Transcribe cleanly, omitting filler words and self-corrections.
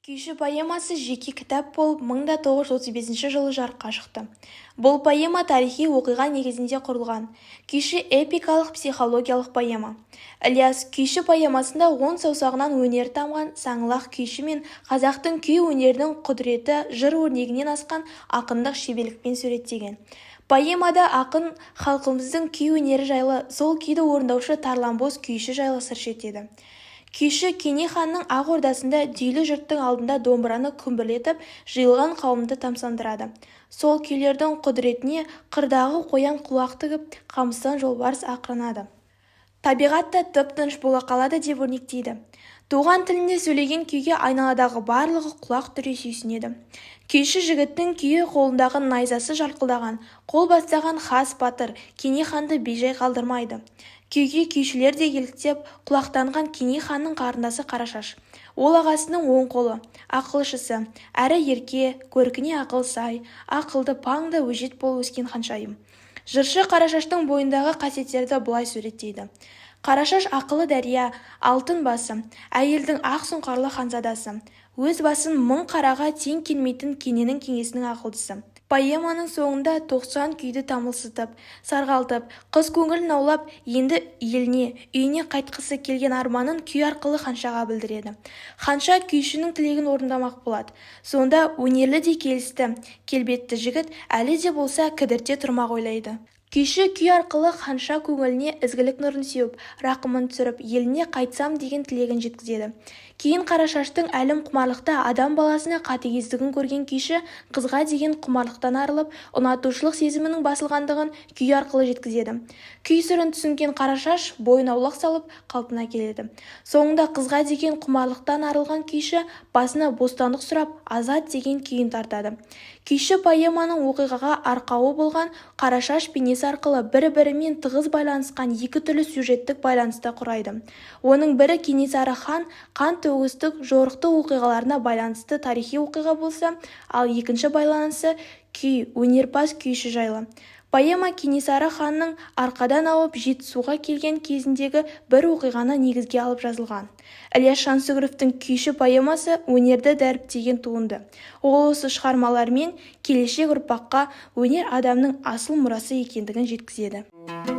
Күйші поэмасы жеке кітап болып 1935 жылы жарыққа шықты. Бұл поэма тарихи оқиға негізінде құрылған. Күйші эпикалық психологиялық поэма. Ілияс күйші поэмасында 10 саусағынан өнер тамған саңлақ күйші мен қазақтың күй өнерінің құдіреті жыр өрнегінен асқан ақындық шеберлікпен суреттеген. Поэмада ақын халқымыздың күй өнері жайлы, сол күйді орындаушы тарланбоз күйші жайлы сыр шертеді. Күйші Кене ханның ақ ордасында дүйілі жұрттың алдында домбыраны күмбірлетіп, жиылған қауымды тамсандырады. Сол күйлердің құдіретіне қырдағы қоян құлақ тігіп, қамыстан жолбарыс ақырынады. Табиғатта тып-тыныш бола қалады деп өрнектейді. Туған тілінде сөйлеген күйге айналадағы барлығы құлақ түре сүйсінеді. Күйші жігіттің күйі қолындағы найзасы жарқылдаған, қол бастаған хас батыр Кене ханды бейжай қалдырмайды. Күйге күйшілер де еліктеп, құлақтанған Кене ханның қарындасы Қарашаш. Ол ағасының оң қолы, ақылшысы, әрі ерке, көркіне ақыл сай, ақылды паңда өжет болып өскен ханшайым. Жыршы Қарашаштың бойындағы қасиеттерді бұлай суреттейді. Қарашаш ақылы дәрия, алтын басы, әйелдің ақ сұңқарлы ханзадасы, өз басын мың қараға тең келмейтін Кененің кеңесінің ақылдысы. Поэманың соңында 90 күйді тамылсытып, сарғалтып, қыз көңілін аулап, енді еліне, үйіне қайтқысы келген арманын күй арқылы ханшаға білдіреді. Ханша күйшінің тілегін орындамақ болады. Сонда өнерлі де келісті, келбетті жігіт әлі де болса кідірте тұрмақ ойлайды. Күйші күй арқылы ханша көңіліне ізгілік нұрын сеуіп, рақымын түсіріп, еліне қайтсам деген тілегін жеткізеді. Кейін Қарашаштың әлім құмарлықта адам баласына қатыгездігін көрген күйші қызға деген құмарлықтан арылып, ұнатушылық сезімінің басылғандығын күй арқылы жеткізеді. Күй сырын түсінген Қарашаш бойын аулақ салып қалпына келеді. Соңында қызға деген құмарлықтан арылған күйші басына бостандық сұрап, азат деген күйін тартады. Күйші поэманың оқиғаға арқауы болған Қарашаш бейнесі арқылы бір-бірімен тығыз байланысқан екі түрлі сюжеттік байланысты құрайды. Оның бірі Кенесары хан қан төгістік жорықты оқиғаларына байланысты тарихи оқиға болса, ал екінші байланысы күй, өнерпаз күйші жайлы. Поэма Кенесары ханның арқадан ауып Жетісуға келген кезіндегі бір оқиғаны негізге алып жазылған. Ілияс Жансүгіровтің күйші поэмасы өнерді дәріптеген туынды. Ол осы шығармалармен келешек ұрпаққа өнер адамның асыл мұрасы екендігін жеткізеді.